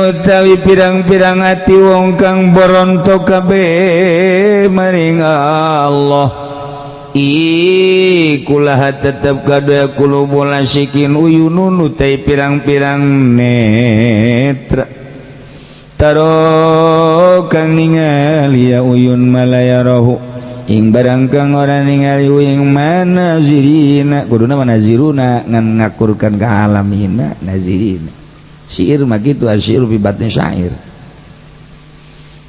utawi pirang-pirang ati wong kang boronto kabeh maring Allah ikulah tetep kadaya kulubul asyikin uyunun utai pirang-pirang netra taro kang ningali ya uyun malaya rohu ing barang kang ora ningali ing manazirina kuduna manaziruna ngan ngakurkan ka alamina nazirina syair mah kitu asyir fi batni syair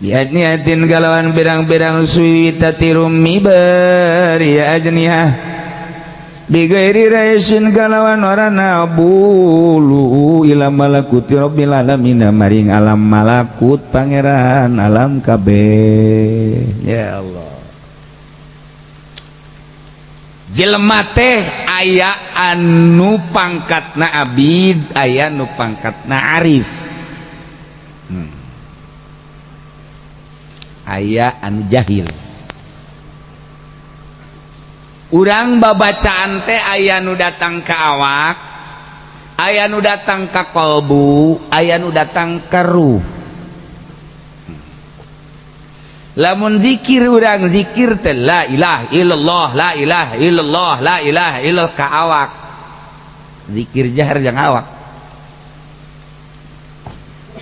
biadniatin kalawan birang-birang suwitati rummi bari ajniha bigairi raisin kalawan orana bulu ila malakuti rabbil alamin maring alam malakut pangeran alam kabeh ya Allah jelema teh aya anu pangkatna abid aya nu pangkatna arif aya anu jahil urang babacaan teh aya nu datang ka awak aya nu datang ka qalbu aya nu datang ka ruh lamun zikir urang zikir teh la ilaha illallah la ilaha illallah la ilaha illallah ka awak zikir jahar jeung awak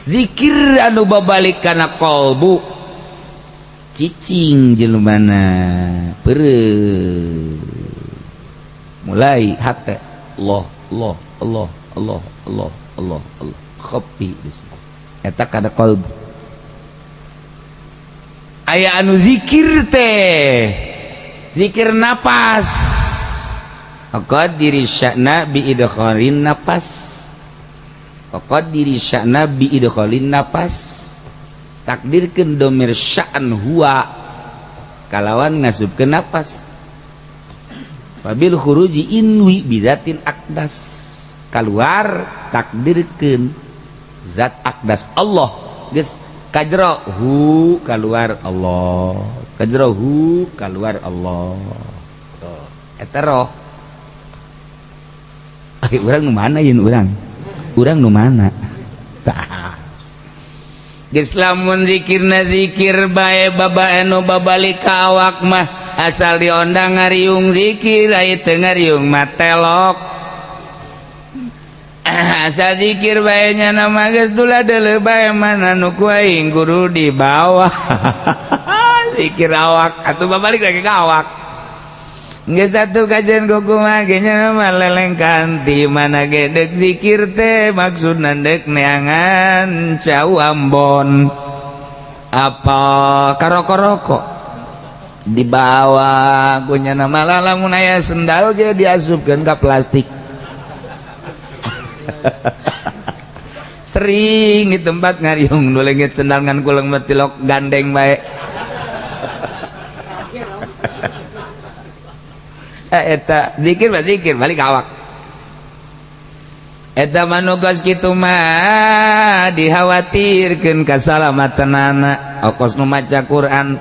zikir anu babalik kana qalbu cicing jelmana peureuh mulai hate Allah Allah Allah Allah Allah Allah Allah khafi eta kana qalbu aya anu zikir teh zikir napas aqadiri sya'na bi idkhalin napas aqadiri sya'na bi idkhalin napas takdirkeun domir sya'an huwa kalawan ngasupkeun napas wabil khuruji inwi bidatin akdas keluar takdirkeun zat akdas Allah geus kajrohu keluar Allah kajrohu keluar Allah eta roh urang nu mana yeun urang nu mana geus lamun zikirna zikir bae babae nu babalik ka awak mah asal diondang ngariung zikir aya teu ngariung mah telok asal zikir bae nya nama geus duladeuleuh bae mana nu ku aing guru di bawah zikir awak atuh babalik lagi ka awak geus satu kajian kuku mah ge nya mah lelengkan ti mana ge deuk zikir teh maksudna deuk neangan cau Ambon apa karoko-roko di bawah ku nya mah lamun aya sendal ge diasupkeun ka plastik sering di tempat ngariung nu leungit sendal ngan kuleung tilok gandeng bae eta zikir mah zikir balik awak eta manugas kitu mah dikhawatirkeun kasalamatanana ongkos nu maca Quran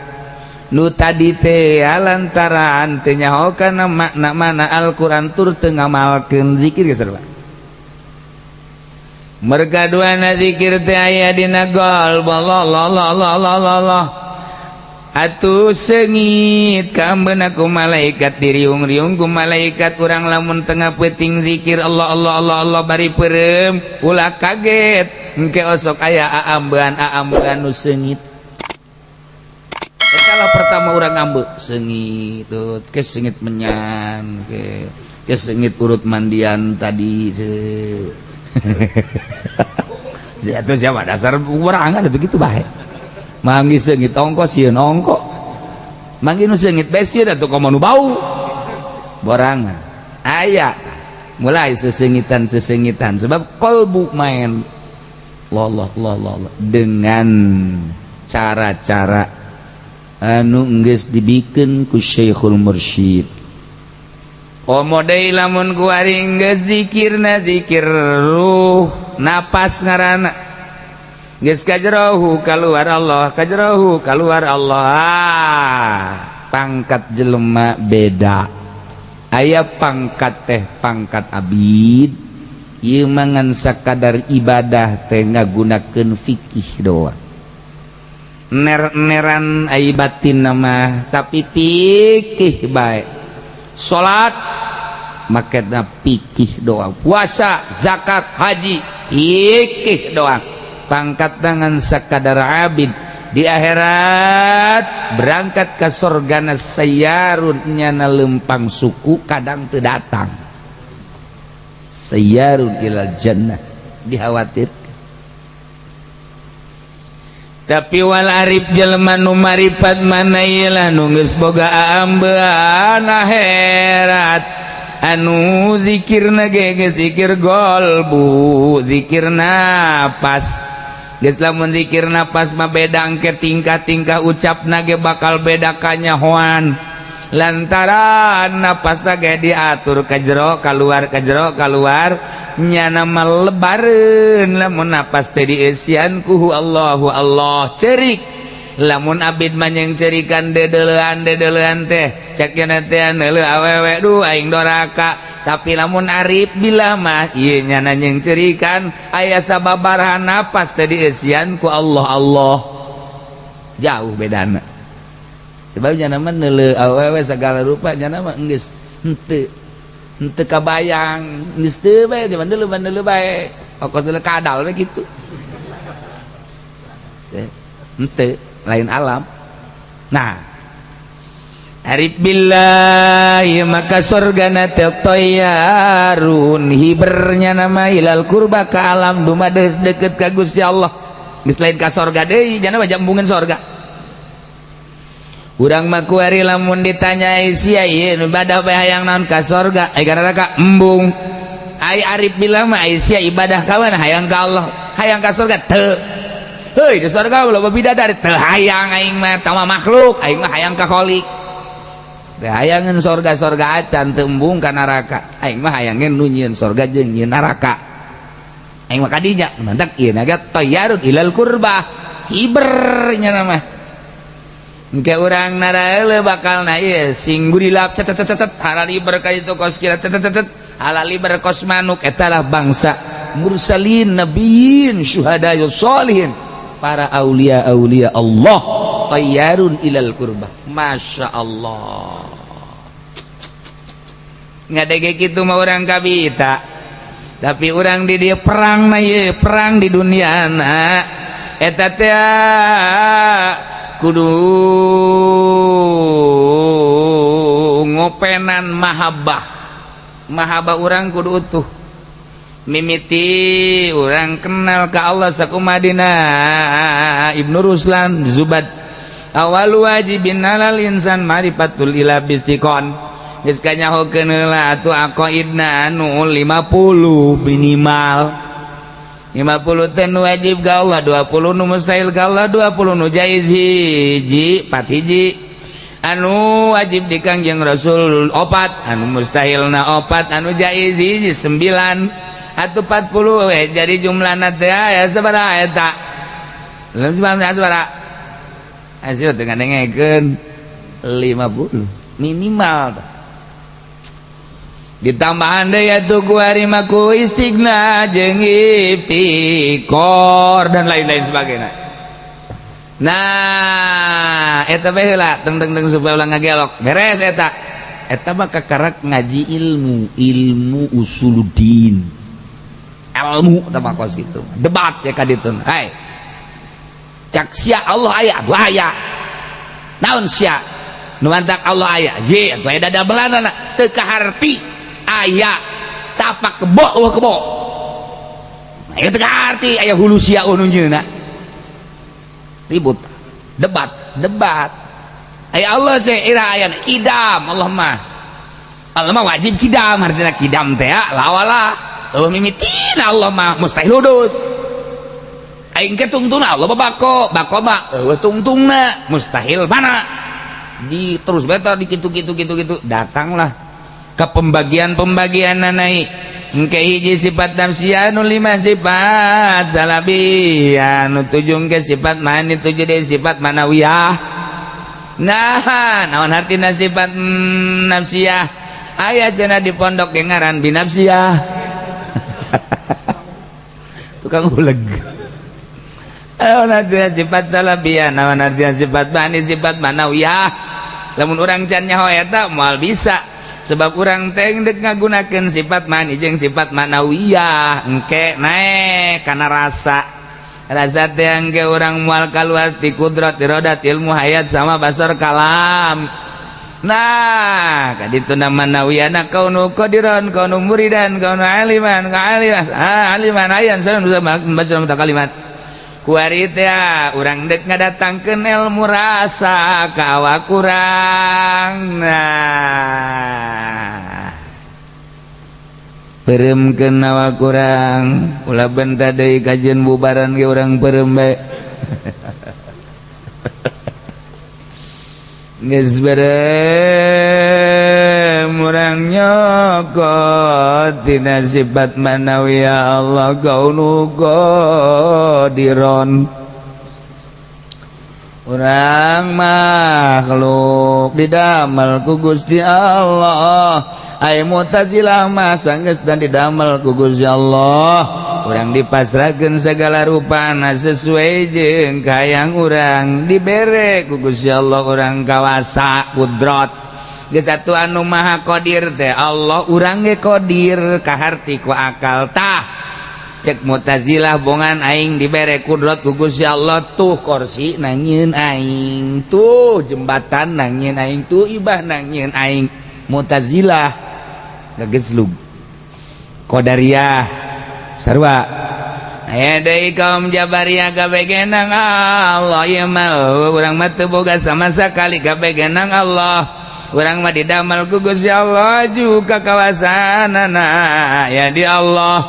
nu tadi teh lantaran teu nyahokeun makna mana Al-Quran tur teu ngamalkeun zikir geus sarua mergaduana zikir teh aya dina qalb Allah atuh seungit kaambeuna ku malaikat diriung-riung ku malaikat urang lamun tengah peuting zikir Allah Allah Allah Allah bari peureum ulah kaget engke osok aya aambean nu seungit eta lah pertama urang ngambeuk seungit tut ke seungit menyan ke seungit urut mandian tadi atuh siapa dasar urangan atuh kitu bae manggi seungit ongko sieun ongko manggi nu seungit bae sieun atuh komo nu bau borangan aya mulai sesengitan sebab qalbu main Allah dengan cara-cara anu geus dibikeun ku Syekhul Mursyid model lamun ku ari geus zikirna zikir ruh napas ngaranna geus kajrohu keluar Allah kajrohu keluar Allah pangkat jelema beda aya pangkat teh pangkat abid ieu mangan sakadar ibadah teh ngagunakeun fikih doang ner-neran ai batin nama tapi fikih bae salat makena fikih doang puasa zakat haji fikih doang pangkat tangan sakadar abid di akhirat berangkat ke sorgana sayyarun nyana lempang suku kadang teu datang sayyarun ilal jannah dikhawatir tapi wal arif jelema nu marifat mana ieu nu geus boga ambean akhirat anu zikirna ge zikir golbu zikirna pas geus lamun zikirna pas mah bedang ke tingkah-tingkah ucapna ge bakal beda kanyahoan lantaran napasna ge diatur ka jero kaluar ka jero kaluar nyana malebareun lamun napas teh dieusian ku Allahu Allah cerik lamun abid manyeng cerikan dedeulean teh cek cenah teh neuleuh awewe duh aing doraka tapi lamun arif bila mah ieu nyana nyeng cerikan aya sababaraha napas teh dieusian ku Allah jauh bedana sebab nyana mah neuleuh awewe sagala rupa nyana mah geus henteu kabayang geus teu bae cuman deuleuh bae ongkos deuleuh kadal we kitu henteu lain alam. Nah, arif billahi maka sorgana toyarun hibernya nama ilal kurba ka alam dumadeus deukeut ka Gusti Allah. Geus lain ka sorga deui, jangan mah jambungan sorga. Urang mah kuari lamun ditanya sia ieu ibadah bae hayang naon ka sorga, ai kana ka embung. Ai arif billah mah ai sia ibadah ka mana hayang ka Allah, hayang ka sorga teu. Heuy di surga loba bidadari teu hayang aing mah tama makhluk aing mah hayang ka khaliq teu hayangeun sorga-sorga acan teu embung ka neraka aing mah hayangeun nu nyieun sorga jeung nyieun neraka aing mah kadinya mantak ieu naga tayyarun ilal qurbah hiber nya nama engke urang naraeuleuh bakal na ieu sing gurilap cet halal liber ka itu kos kira cet halal liber kos manuk eta lah bangsa mursalin nabiyyin syuhada sholihin para aulia-aulia Allah tayyarun ilal qurbah masya Allah ngadege kitu mah urang kabita tapi urang di dieu perang na ye perang di dunia na eta teh kudu ngopenan mahabbah urang kudu utuh mimiti orang kenal ke Allah sakumadina Ibnu Ruslan Zubad awal wajibin alal insan marifatul ilah bistikon geus kanyahokeun heula atuh aqaidna anu 50 minimal 50 teh nu wajib ka Allah 20 nu mustahil ka Allah 20 nu jaiz hiji 4 hiji anu wajib di Kangjeng Rasul 4 anu mustahilna 4 anu jaiz hiji 9 atuh 40 we jadi jumlahna teh aya sabaraha eta lamun sabaraha asih teu ngandengekeun 50 minimal ditambahan deui atuh ku ari mah ku istighna jeung iftikor dan lain-lain sebagainya nah eta bae heula teng supaya ulah ngagelok beres eta mah kakarak ngaji ilmu usuluddin ilmu tambah kos gitu debat ya kaditun hai cak sia Allah aya dua aya naon sia nu mantak Allah aya ye atuh aya dada belanana teu kaharti aya tapak kebo kebo aya teu kaharti aya hulu sia nu nyeuna ribut debat aya Allah se ira aya kidam Allah mah wajib kidam artinya kidam teh lawalah mimitin Allah mah mustahil udut aing ke tungtungna Allah bako mah tungtungna mustahil mana di terus beta di gitu datanglah ke pembagian naik engke hiji sifat nafsiyah nu 5 sifat salabiyah nu 7 ke sifat mani 7 deui sifat manawiyah nah naon artina sifat nafsiyah aya cenah di pondok ge ngaran binafsiyah tukang uleg. Naon sifat salabiyah, naon sifat mani, sifat manawiyah. Lamun urang can nyaho eta moal bisa, sebab urang teh dek ngagunakeun sifat mani jeung sifat manawiyah engke naek kana rasa. Rasa teh engke urang moal kaluar ti kudrat irodat ilmu hayat sama basar kalam. Nah, kaditu nama manawiyana kaunu qadiran, kaunu muridan, kaunu aliman, aliman ayan sana baca kalimat. Kuari teh urang dek ngadatangkeun ilmu rasa ka awak urang. Nah, pereumkeun awak urang, ulah benta deui kajeun bubaran ge urang peureum bae. Geus bareng urang nyokot tina sifat manawiyah Allah kaunu qadiron. Urang makhluk didamel ku Gusti Allah, ai Mu'tazilah mah sanggeus dan didamel ku Gusti Allah. Urang dipasrahkeun segala rupana sesuai jeung kahayang urang, dibere ku Gusti Allah urang kawasa kudrat. Geus atuh anu maha qadir teh Allah, urang ge qadir kaharti ku akal tah. Cek Mu'tazilah bongan aing dibere kudrat ku Gusti Allah, tuh kursi nangieun aing, tuh jembatan nangieun aing, tuh ibah nangieun aing. Mu'tazilah gegeslug. Qadariyah sarua aya deui kaum Jabariyah gabegenang Allah, ieu mah urang mah teu boga sama sakali gabegenang Allah. Urang mah didamel ku Gusti Allah juga kawasanana ya di Allah,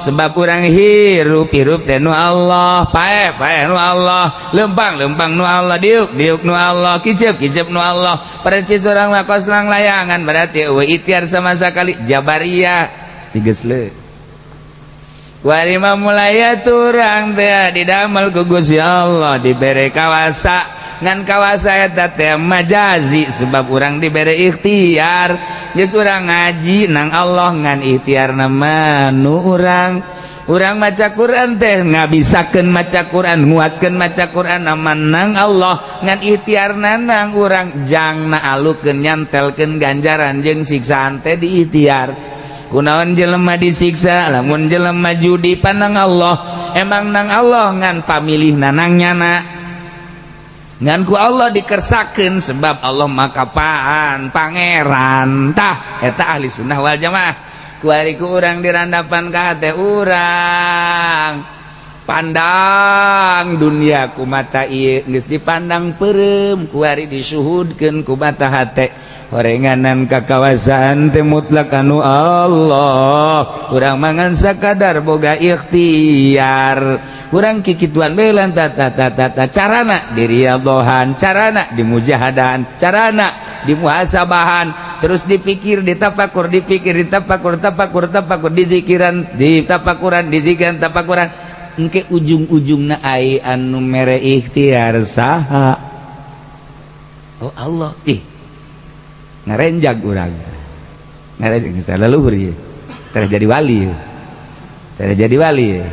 sebab urang hirup teh nu Allah, pae nu Allah, lempang nu Allah, diuk nu Allah, kicep nu Allah. Percis urang mah koslang layangan berarti eueuh ikhtiar sama sakali. Jabariyah digeusleun kuari mah mulai turang teh didamel ku Gusti Allah, dibere kawasa. Ngan kawasa eta teh majazi, sebab urang dibere ikhtiar. Geus urang ngaji nang Allah ngan ikhtiarna mah nu urang maca Quran teh ngabisakeun maca Quran, nguatkeun maca Quran aman nang Allah, ngan ikhtiarna nang urang jangna alukeun nyantelkeun ganjaran jeung siksaan teh di ikhtiar. Kunaon jelema disiksa lamun jelema judi panang Allah, emang nang Allah ngan pamilihna nang nyana, ngan ku Allah dikersakeun sebab Allah makapaan pangeran tah. Eta ahli sunnah wal jamaah. Kuari ku urang dirandapan ka hate urang, pandang dunia ku mata ieu geus dipandang peureum, kuari disuhudkeun ku mata hate. Horenganan kakawasaan teh mutlak anu Allah, urang mangan sakadar boga ikhtiar. Urang kikituan bae lan tata carana diriadhohan, carana dimujahadan, carana dimuhasabahan, terus dipikir, ditapakur, tapakur, dizikiran, ditapakuran, dizikiran, tapakuran. Engke ujung-ujungna ai anu mere ikhtiar saha? Oh Allah. Ngarenjag urang, ngarenjag salah leluhur ye, terjadi wali,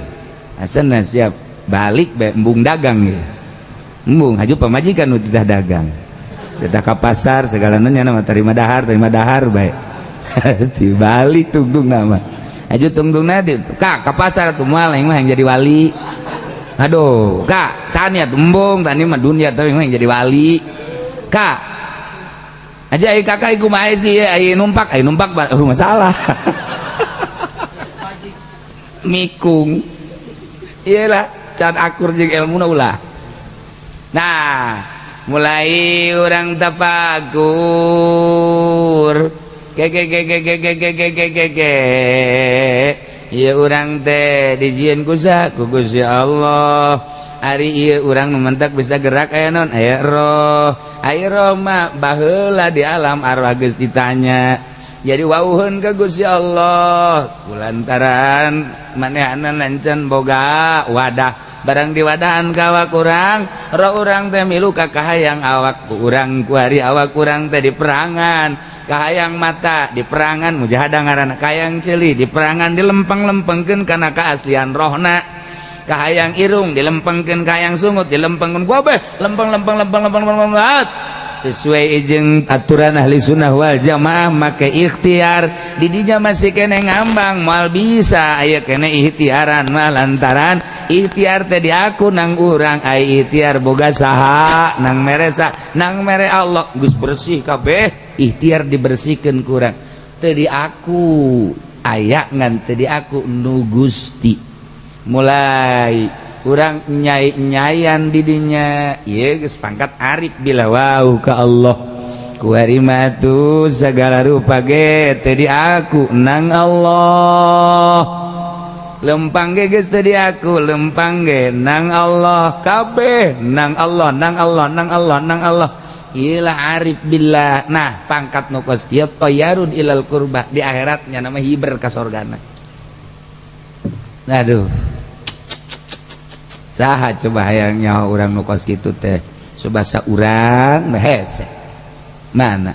asana siap balik be embung dagang ye, embung haju pamajikan nu titah dagang, titah ka pasar segala nya nama terima dahar bae, ti balik tungtung nama, haju tungtung nadi, kak ka pasar tuh moal yang mah yang jadi wali, aduh kak tanya embung tani mah dunia tapi yang jadi wali, kak aja ai kakak iku mah sih ai numpak masalah. Mikung iyalah can akur jeung ilmuna ulah. Nah mulai urang tafakur ke ieu urang teh dijieun ku Gusti Allah. Ari ieu urang nu mentak bisa gerak aya naon, aya roh mah baheula di alam arwah geus ditanya. Jadi wauheun ka Gusti Allah kulantaran manehna lanceun boga wadah, barang diwadahan ka awak urang, roh urang teh milu ka kahayang awak urang, kuari awak urang teh di perangan, kahayang mata di perangan mujahadah ngaranna, kahayang ceuli di perangan dilempeng-lempengkeun kana keaslian rohna. kahayang irung dilempengkeun kahayang sungut dilempengkeun kabeh lempeng sesuai jeung aturan ahli sunnah wal jamaah make ikhtiar di dinya masih kene ngambang moal bisa aya kene ikhtiaran mah lantaran ikhtiar teh di aku nang urang ai ikhtiar boga saha nang mere Allah geus bersih kabeh ikhtiar dibersihkeun ku urang teu di aku aya ngan teu di aku nu Gusti mulai urang nyayan didinya ieu geus pangkat arif bila wau ka Allah kuari matu segala rupa ge teu di aku nang Allah lempang ge geus teu di aku lempang ge nang Allah kabeh nang Allah ieu lah arif billah nah pangkat nu kos ieu toyarun ilal qurba di akhiratnya nama hiber ka sorgana aduh saha coba hayang nyaho urang nu kos kitu teh coba saurang hese mana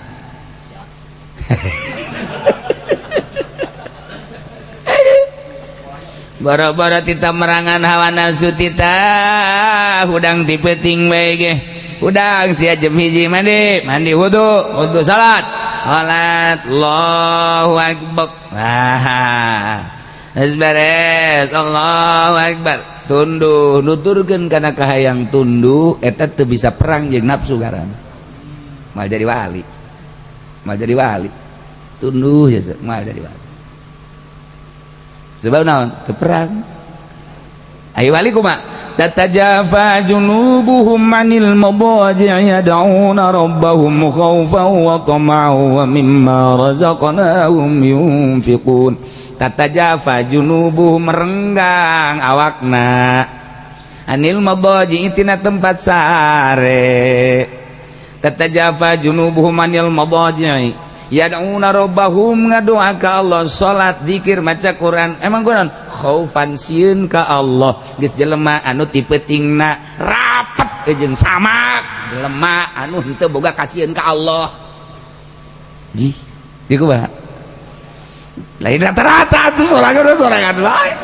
boro-boro tita merangan hawa nafsu tita hudang dipeting bae ge hudang sia jam hiji mandi wudu salat Allahu akbar asbares Allahu akbar tunduh nuturkeun kana kahayang tunduh eta teu bisa perang jeung nafsu garan mal jadi wali tunduh ya mal jadi wali sebab naon teu perang aya wali kumaha tatajafa junubuhum anil madaji'i yad'una rabbahum khaufan wa tama'an wa mimma razaqnahum yunfiqun tatajafa junubuhum merenggang awakna anil madaji tina tempat sare tatajafa junubuhum anil madaji yad'una rabbahum ngadoa ka Allah salat zikir maca Quran emang kunaon khaufan sieun ka Allah geus jelema anu tipetingna rapet jeung samak jelema anu henteu boga kasieun ka Allah ji di kumaha lain rata-rata tuh sorangan lain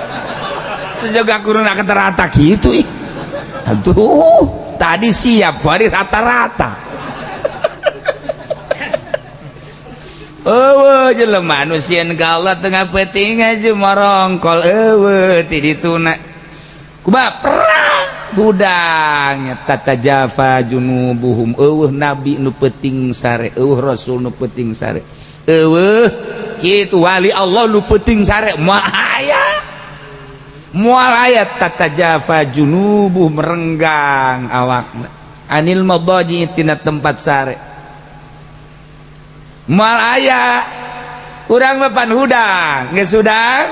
juga kurang rata-rata gitu aduh tadi siap hari rata-rata jelema anu sieun ka Allah tengah peuting aja marongkol ti dituna kumaha perang budang tatajafa junubuhum nabi nu peuting sare rasul nu peuting sare kitu wali Allah nu peuting sare moal aya tatajafa junubuh merenggang awakna anil madaji tina tempat sare moal aya urang papan hudang geus hudang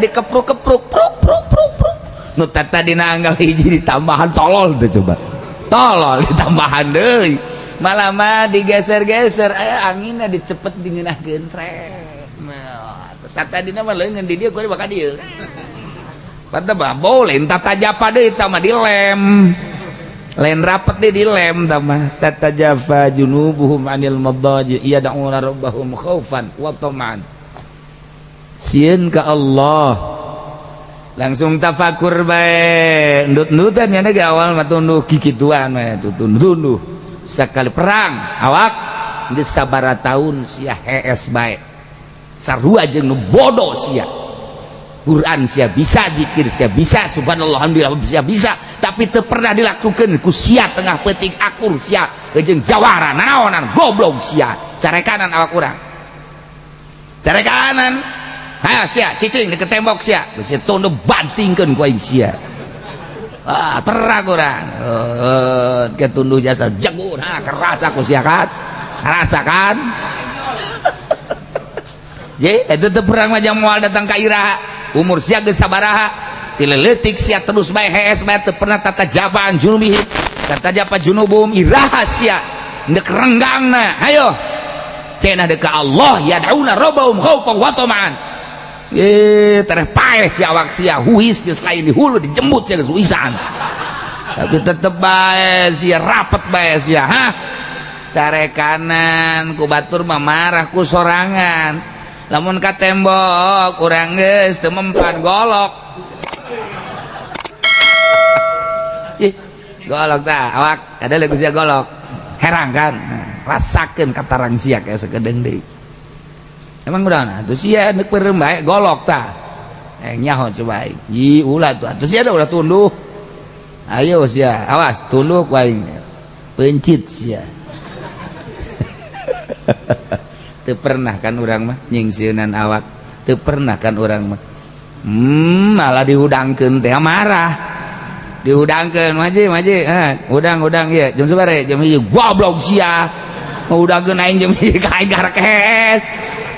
dikepruk-kepruk pruk nu tata dina anggal hiji ditambahan tolol teh coba tolol ditambahan deui malah mah digeser-geser anginna dicepet dingeunahkeun tret tata dina mah leungeun di dieu kudu bakal dieu padahal bah boleh tata japa deui tah mah dilem lain rapet deui dilem tah mah tata jafa junubuhum anil madaji yad'una rabbahum khaufan wa tama'an sieun ka Allah langsung tafakur bae ndut-ndutan nya ge awal mah tunduh kikituan mah tunduh sakali perang awak geus sabaraha taun sia hees bae sarua jeung nu bodoh sia Quran sia bisa zikir sia bisa subhanallah alhamdulillah bisa tapi teu pernah dilakukeun ku sia tengah peuting akur sia jeung jawara naonan goblok sia carekanan awak urang carekanan hayo sia cicing di tembok sia geus tunduh bantingkeun ku aing sia terang urang ketunduh jasa jagur kerasa ku sia kan rasakan je itu teu perang mah moal datang ka iraha umur sia geus sabaraha tileletik sia terus bae hees bae teu pernah tata jabaan junubihi tata japa junubum iraha sia neuk renggangna hayo cenah deuk ka Allah yad'una rabbahum khaufan wa tama'an tereh paeh si awak sia huis geus lain di hulu dijembut sia geus huisan tapi tetep bae sia rapet bae sia carekanan ku batur mah marah ku sorangan lamun ka tembok urang geus teu mempan golok golok tah awak ada lagu sia golok herang kan nah, rasakeun katarang sia kayak sakedeung deui emang udah nah tuh sia neuk peureum bae golok tah nyaho coba yi ulah tuh atuh sia udah tunduh ayo sia awas tunduk wae pencit sia teu pernah kan urang mah nyingsieunan awak teu pernah kan urang mah malah dihudangkeun teh marah dihudangkeun maji udang ieu jam sabaraha jam 1 goblok sia ngudangkeun aing jam 1 ka aing garekes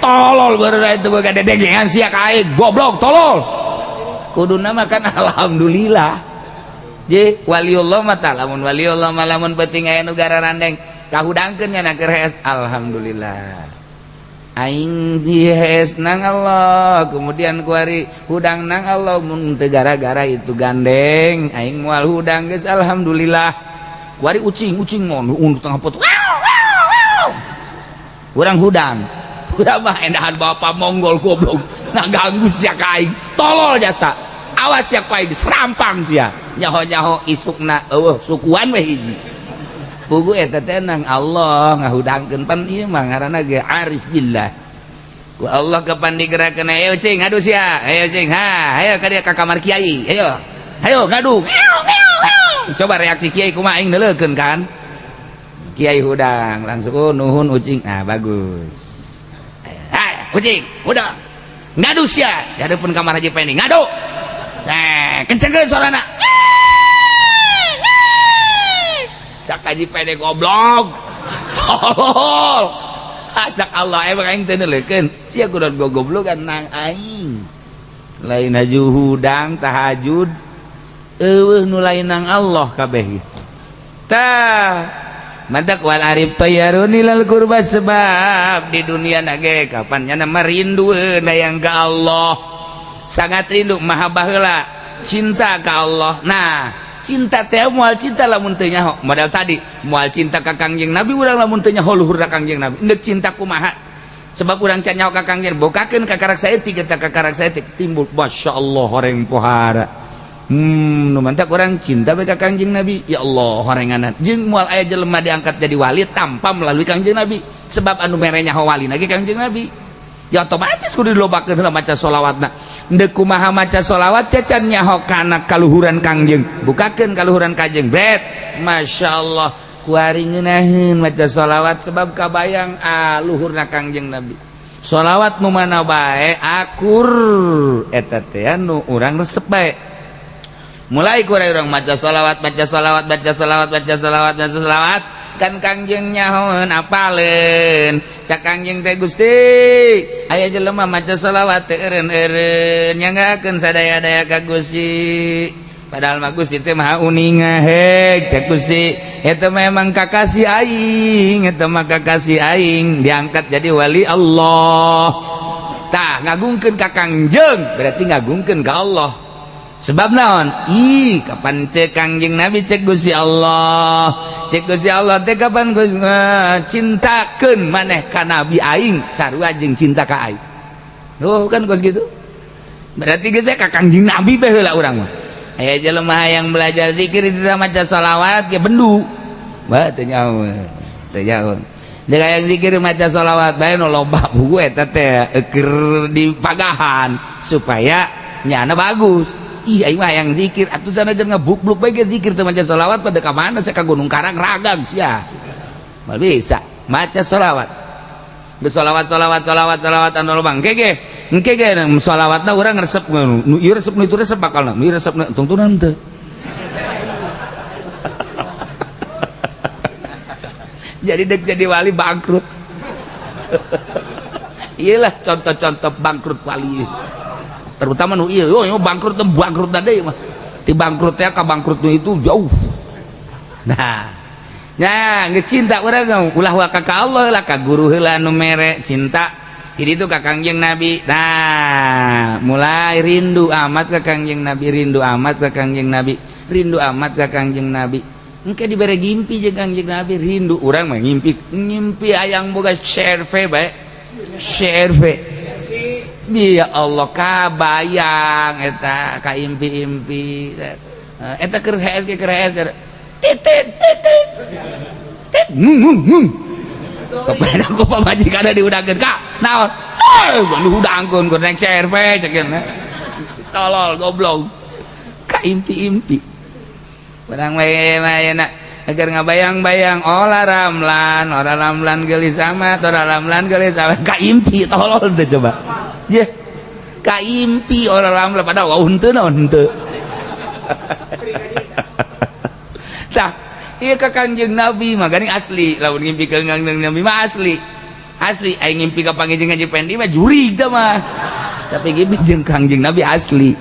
tolol bener itu boga dedengan sia ka aing goblok tolol kuduna mah kan alhamdulillah je waliullah mah tah lamun waliullah mah lamun penting aya nu gara randeng kahudangkeun nya keur hees alhamdulillah aing dihees nang Allah kemudian kuari hudang nang Allah mun teu gara-gara itu gandeng aing moal hudang geus alhamdulillah kuari ucing mon undu tengah pot urang hudang urang mah endahan bapak Monggol goblok ngaganggu sia ka aing tolol jasa awas sia ka aing serampang sia nyaho-nyaho isukna eueuh sukuan we hiji pugu eta teh nang Allah ngahudangkeun pan ieu mah ngaranna ge arif billah ku Allah kapan digerakeun ayo cing adu sia ayo cing ayo ka dia ka kamar kiai ayo ngadu coba reaksi kiai kumaha aing neuleukeun kan kiai hudang langsung nuhun ucing bagus ucing udah ngadu sia di hadapan kamar Haji Pendi ngadu kencengkeun suarana sak Haji Pede goblok tolol acak Allah emang aing teu neuleukeun sia kudu gogoblogan nang aing lain haju hudang tahajud eueuh nu lain nang Allah kabeh tah mantak wal arif tayyarun ilal qurba sebab di dunia nage kapan nya merindueun hayang ka Allah sangat rindu mahabbah heula cinta ka Allah nah cinta teh moal cinta lamun teu nyaho modal tadi moal cinta ka Kangjeng Nabi urang lamun teu nyaho luhurna Kangjeng Nabi endek cinta kumaha sebab urang can nyaho ka Kangjeng bokakeun ka karak saeutik eta ka karak saeutik timbul masyaallah horeng pohara nu mantak urang cinta bae ka Kangjeng Nabi ya Allah horenganan jeung moal aya jelema diangkat jadi wali tanpa melalui Kangjeng Nabi sebab anu mere nyaho wali lagi Kangjeng Nabi ya otomatis kudu dilobakeun heula maca sholawatna endeu kumaha maca sholawat cacan nyaho kana kaluhuran Kangjeng bukakeun kaluhuran Kangjeng bet masyaallah kuari ngeunaheun maca sholawat sebab kabayang luhurna Kangjeng Nabi sholawat nu mana bae akur eta teh nu urang resep bae mulai kuari urang maca sholawat kan Kangjeng nyahoeun apaleun cak Kangjeng teh Gusti aya jelema maca sholawat teh eureun-eureun nyanggakeun sadaya-daya ka Gusti padahal mah Gusti teh maha uning ngaheg cak Gusti eta memang kakasih aing eta mah kakasih aing diangkat jadi wali Allah tah ngagungkeun ka Kangjeng berarti ngagungkeun ka Allah sebab naon kapan cek Kangjeng Nabi cek Gusti Allah teh kapan Gusti cintakeun maneh ka Nabi aing sarua jeung cinta ka aing kan geus gitu berarti geus ka Kangjeng Nabi bae heula urang mah aya jelema hayang belajar zikir di maca sholawat ge bendu bae teu nyaho deuk hayang zikir maca sholawat bae nu loba buku eta teh keur dipagahan supaya nyana bagus aing mah yang zikir atuh sanajan ngebukluk bae ge zikir teu maca sholawat pada ka mana saya ka Gunung Karang ragang sia mal bisa maca sholawat geus sholawat anu loba engke ge sholawatna urang resep nu ieu resep nu itu resep bakalna nu resepna tungtunan teu jadi dek jadi wali bangkrut iyalah contoh-contoh bangkrut wali terutama nu ieu bangkrut deui mah ti bangkrut teh ka bangkrut nu itu jauh nah nya geus cinta urang ulah wa ka Allah lah ka guru heula nu mere cinta jadi itu ka Kangjeng Nabi nah mulai rindu amat ka Kangjeng Nabi rindu amat ka Kangjeng Nabi engke dibere ngimpi jeung Kangjeng Nabi rindu urang mah ngimpi hayang boga serve bae serve ya Allah kabayang eta ka impi-impi eta keur hees titit kepada aku pamajikan diudangkeun Kak naon diudangkeun keur naik CRV cekeun tolol goblok ka impi-impi barang we ayeuna agar ngabayang-bayang ora ramlan geulis amat ora ramlan geulis amat ka impi tolol teh coba ye ka impi ora ramlan padahal henteu naon henteu tah ieu ka Kangjeng Nabi mah gani asli lamun ngimpi ka Kangjeng Nabi mah asli aya ngimpi ka panggih Haji Pendi mah jurig teh mah tapi ngimpi jeung Kangjeng Nabi asli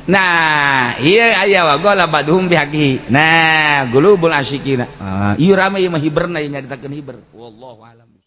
nah ieu aya wago labaduhum bihaqi nah gulubul asyikina ieu rame ieu mah hiberna ieu nyaritakeun hiber wallahu alam.